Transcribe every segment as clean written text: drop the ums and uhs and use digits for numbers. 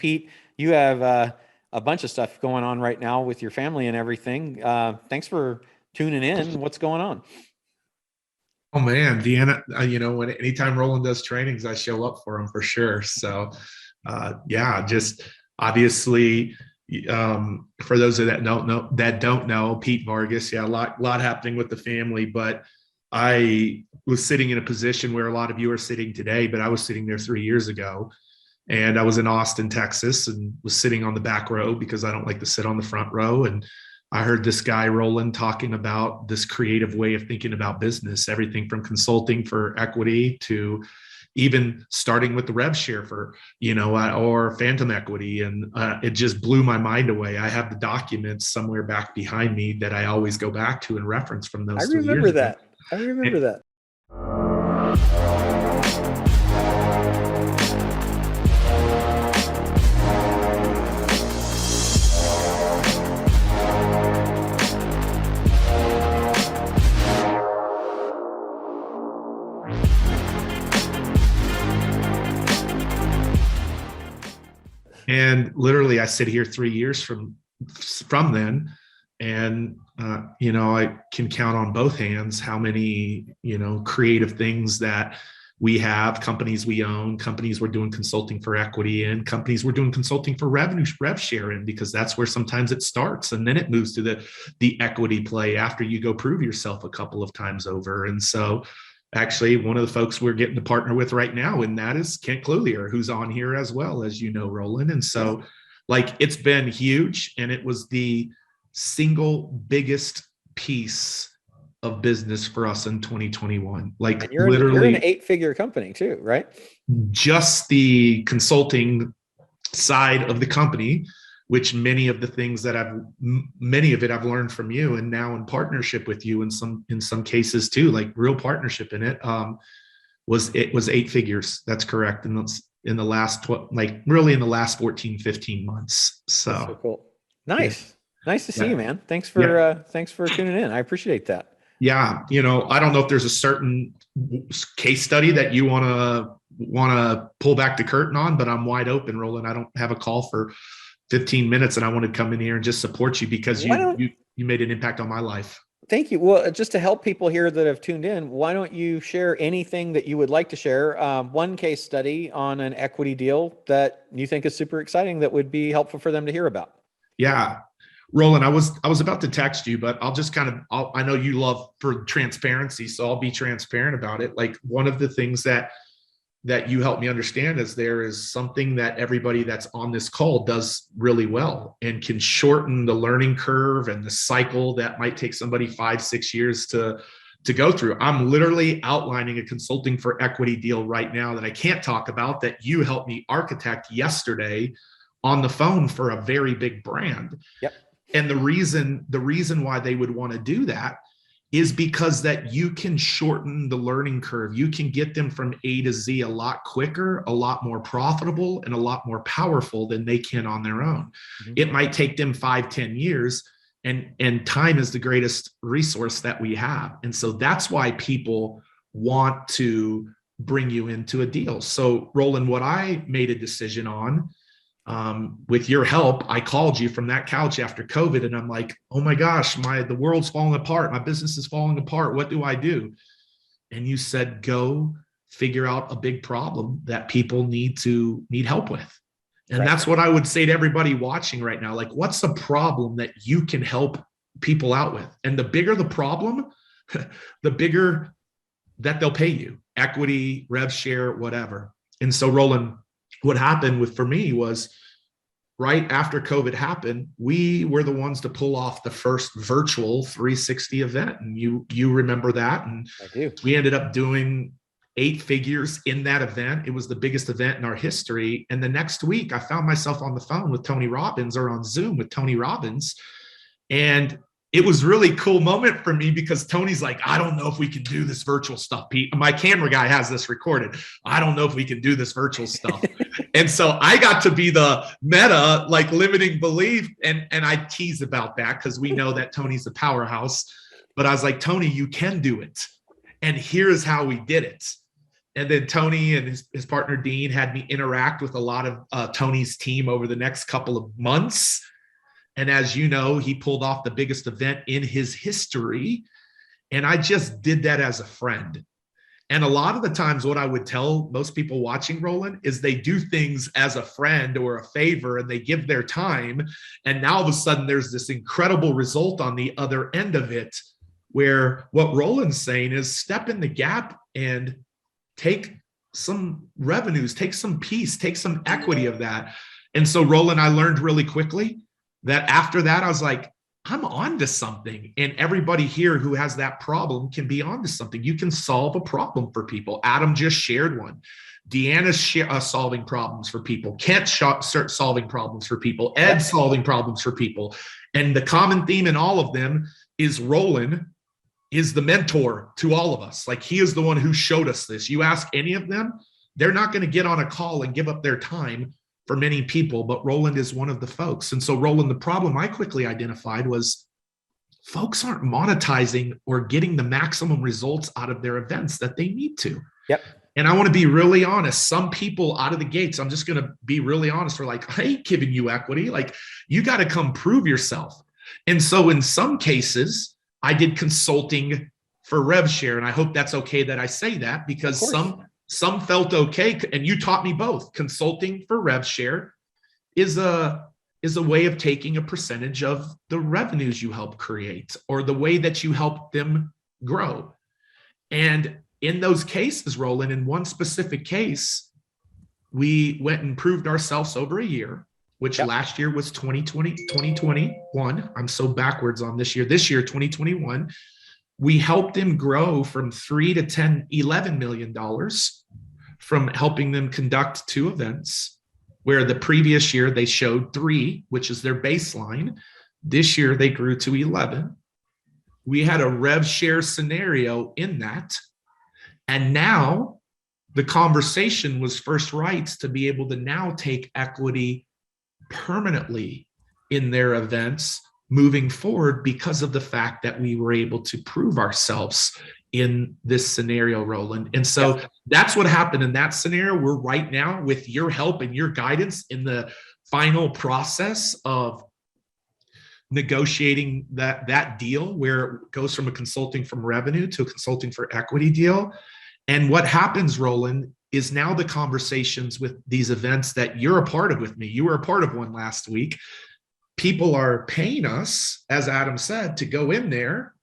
Pete, you have a bunch of stuff going on right now with your family and everything. Thanks for tuning in. What's going on? Oh man, Deanna, when anytime Roland does trainings, I show up for him for sure. So, yeah, just obviously, for those that don't know, Pete Vargas, yeah, a lot happening with the family. But I was sitting in a position where a lot of you are sitting today, but I was sitting there 3 years ago, and I was in Austin, Texas, and was sitting on the back row because I don't like to sit on the front row. And I heard this guy, Roland, talking about this creative way of thinking about business, everything from consulting for equity to even starting with the rev share for, or phantom equity. And it just blew my mind away. I have the documents somewhere back behind me that I always go back to and reference from I those 3 years remember ago. that. I remember And, that. and literally, I sit here 3 years from then, and I can count on both hands how many creative things that we have, companies we own, companies we're doing consulting for equity in, companies we're doing consulting for rev share in, because that's where sometimes it starts, and then it moves to the equity play after you go prove yourself a couple of times over. And so actually, one of the folks we're getting to partner with right now, and that is Kent Clulier, who's on here as well, as you know, Roland. And so like, it's been huge, and it was the single biggest piece of business for us in 2021. Like, And you're an literally 8-figure company too, right? just the consulting side of the company, which many of it I've learned from you, and now in partnership with you in some cases too, like real partnership in it, was 8 figures. That's correct. And that's in the last, really in the last 14, 15 months. That's so So cool. yeah, Nice to see you, yeah, man. yeah. Thanks for tuning in. I appreciate that. Yeah. I don't know if there's a certain case study that you want to pull back the curtain on, but I'm wide open, Roland. I don't have a call for 15 minutes, and I want to come in here and just support you because Why don't you made an impact on my life. Thank you. Well, just to help people here that have tuned in, why don't you share anything that you would like to share? One case study on an equity deal that you think is super exciting that would be helpful for them to hear about. Yeah. Roland, I was about to text you, but I'll just I know you love for transparency, so I'll be transparent about it. Like, one of the things that you help me understand is there is something that everybody that's on this call does really well and can shorten the learning curve and the cycle that might take somebody 5-6 years to go through. I'm literally outlining a consulting for equity deal right now that I can't talk about, that you helped me architect yesterday on the phone for a very big brand. Yep. And the reason why they would want to do that is because that you can shorten the learning curve. You can get them from A to Z a lot quicker, a lot more profitable, and a lot more powerful than they can on their own. Mm-hmm. It might take them 5-10 years, and time is the greatest resource that we have. And so that's why people want to bring you into a deal. So, Roland, what I made a decision on, with your help, I called you from that couch after COVID, and I'm like, oh my gosh, the world's falling apart. My business is falling apart. What do I do? And you said, go figure out a big problem that people need help with. And Right. that's what I would say to everybody watching right now. Like, what's a problem that you can help people out with? And the bigger the problem, the bigger that they'll pay you, equity, rev share, whatever. And so, Roland, what happened for me was, right after COVID happened, we were the ones to pull off the first virtual 360 event. And you remember that. And I do. we ended up doing 8 figures in that event. It was the biggest event in our history. And the next week, I found myself on the phone with Tony Robbins, or on Zoom with Tony Robbins. And it was really cool moment for me because Tony's like, I don't know if we can do this virtual stuff, Pete. My camera guy has this recorded. I don't know if we can do this virtual stuff. And so I got to be the meta, like, limiting belief. And I tease about that because we know that Tony's a powerhouse. But I was like, Tony, you can do it. And here's how we did it. And then Tony and his partner Dean had me interact with a lot of Tony's team over the next couple of months. And as you know, he pulled off the biggest event in his history. And I just did that as a friend. And a lot of the times what I would tell most people watching, Roland, is they do things as a friend or a favor and they give their time. And now all of a sudden there's this incredible result on the other end of it, where what Roland's saying is step in the gap and take some revenues, take some peace, take some equity of that. And so Roland, I learned really quickly that after that, I was like, I'm on to something. And everybody here who has that problem can be on to something. You can solve a problem for people. Adam just shared one. Deanna's solving problems for people. Kent solving problems for people. Ed solving problems for people. And the common theme in all of them is Roland is the mentor to all of us. Like, he is the one who showed us this. You ask any of them, they're not going to get on a call and give up their time for many people, but Roland is one of the folks. And so Roland, the problem I quickly identified was folks aren't monetizing or getting the maximum results out of their events that they need to. Yep. And I want to be really honest. Some people out of the gates, I'm just going to be really honest, are like, I ain't giving you equity. Like, you got to come prove yourself. And so in some cases, I did consulting for rev share. And I hope that's okay that I say that, because some felt okay. And you taught me both. Consulting for rev share is a way of taking a percentage of the revenues you help create or the way that you help them grow. And in those cases, Roland, in one specific case, we went and proved ourselves over a year, which last year was 2021. I'm so backwards on this year. This year, 2021. We helped them grow from $3 to $10, $11 million from helping them conduct 2 events, where the previous year they showed 3, which is their baseline. This year they grew to 11. We had a rev share scenario in that. And now the conversation was first rights to be able to now take equity permanently in their events moving forward, because of the fact that we were able to prove ourselves in this scenario, Roland. And so that's what happened in that scenario. We're right now, with your help and your guidance, in the final process of negotiating that deal, where it goes from a consulting from revenue to a consulting for equity deal. And what happens, Roland, is now the conversations with these events that you're a part of with me. You were a part of one last week. People are paying us, as Adam said, to go in there,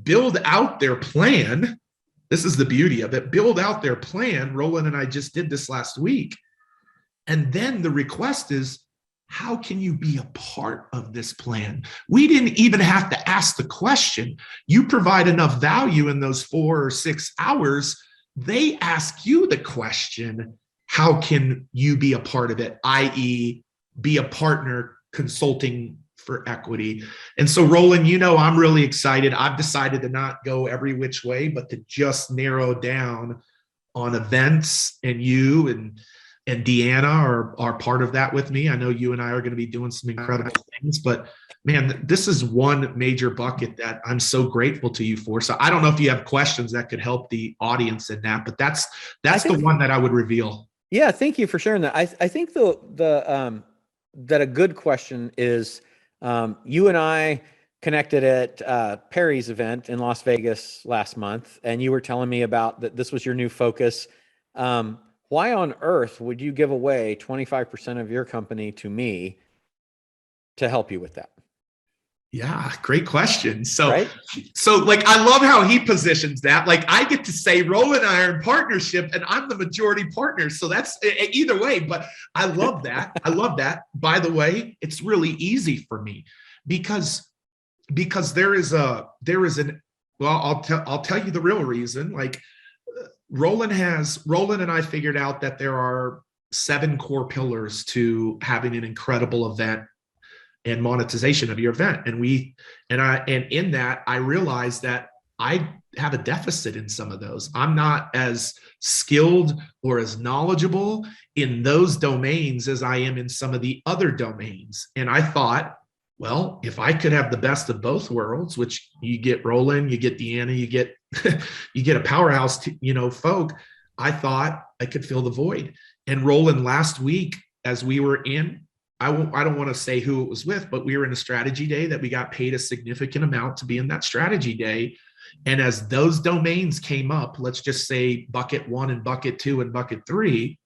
build out their plan. This is the beauty of it. Build out their plan. Roland and I just did this last week. And then the request is, how can you be a part of this plan? We didn't even have to ask the question. You provide enough value in those 4 or 6 hours. They ask you the question, how can you be a part of it? i.e., be a partner consulting for equity. And so, Roland, you know, I'm really excited. I've decided to not go every which way, but to just narrow down on events. And you and Deanna are part of that with me. I know you and I are going to be doing some incredible things, but man, this is one major bucket that I'm so grateful to you for. So I don't know if you have questions that could help the audience in that, but that's the one that I would reveal. Yeah, thank you for sharing that. I think that a good question is, you and I connected at Perry's event in Las Vegas last month, and you were telling me about that this was your new focus. Why on earth would you give away 25% of your company to me to help you with that? Yeah, great question. So like, I love how he positions that. Like, I get to say Roland and I are in partnership and I'm the majority partner. So that's either way, but I love that. I love that. By the way, it's really easy for me because there is an, well, I'll tell you the real reason. Like, Roland and I figured out that there are 7 core pillars to having an incredible event and monetization of your event. And in that, I realized that I have a deficit in some of those. I'm not as skilled or as knowledgeable in those domains as I am in some of the other domains. And I thought, well, if I could have the best of both worlds, which you get Roland, you get Deanna, you get you get a powerhouse, folk, I thought I could fill the void. And Roland, last week, as we were in, I don't want to say who it was with, but we were in a strategy day that we got paid a significant amount to be in that strategy day. And as those domains came up, let's just say bucket one and bucket two and bucket three,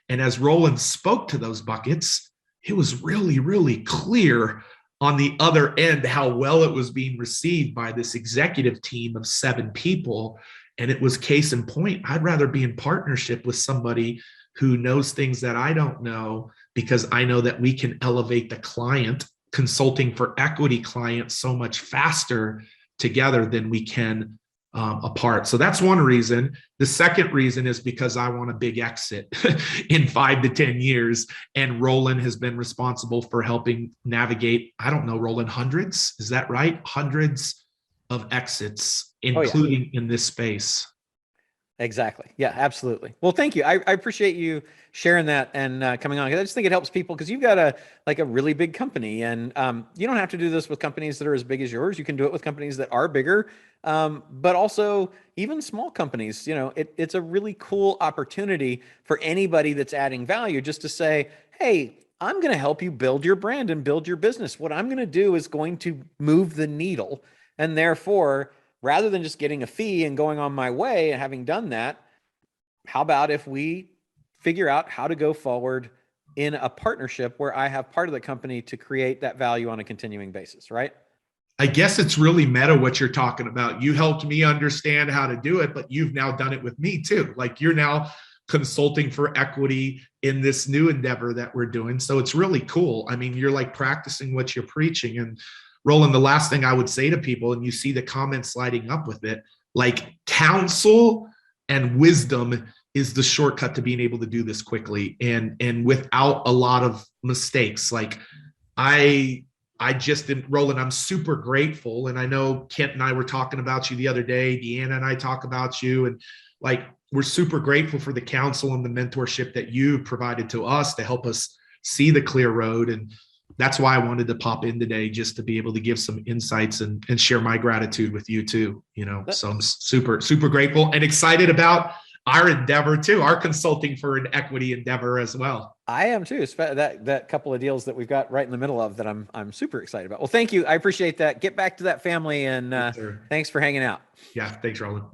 and as Roland spoke to those buckets, it was really, really clear on the other end how well it was being received by this executive team of 7 people. And it was case in point, I'd rather be in partnership with somebody who knows things that I don't know, because I know that we can elevate the client, consulting for equity clients, so much faster together than we can apart. So that's one reason. The second reason is because I want a big exit in 5 to 10 years. And Roland has been responsible for helping navigate, I don't know, Roland, hundreds, is that right? Hundreds of exits, including in this space. Exactly. Yeah, absolutely. Well, thank you. I appreciate you sharing that and coming on. I just think it helps people because you've got a really big company, and you don't have to do this with companies that are as big as yours. You can do it with companies that are bigger, but also even small companies. You know, it's a really cool opportunity for anybody that's adding value just to say, hey, I'm going to help you build your brand and build your business. What I'm going to do is going to move the needle, and therefore, rather than just getting a fee and going on my way and having done that, how about if we figure out how to go forward in a partnership where I have part of the company to create that value on a continuing basis, right? I guess it's really meta what you're talking about. You helped me understand how to do it, but you've now done it with me too. Like you're now consulting for equity in this new endeavor that we're doing. So it's really cool. I mean, you're like practicing what you're preaching. And Roland, the last thing I would say to people, and you see the comments lighting up with it, like counsel and wisdom is the shortcut to being able to do this quickly and without a lot of mistakes. Like I just didn't, Roland, I'm super grateful. And I know Kent and I were talking about you the other day, Deanna and I talk about you, and like, we're super grateful for the counsel and the mentorship that you provided to us to help us see the clear road. And that's why I wanted to pop in today, just to be able to give some insights and share my gratitude with you too, you know. So I'm super, super grateful and excited about our endeavor too, our consulting for an equity endeavor as well. I am too. That couple of deals that we've got right in the middle of that I'm super excited about. Well, thank you. I appreciate that. Get back to that family, and Yes, thanks for hanging out. yeah, thanks, Roland.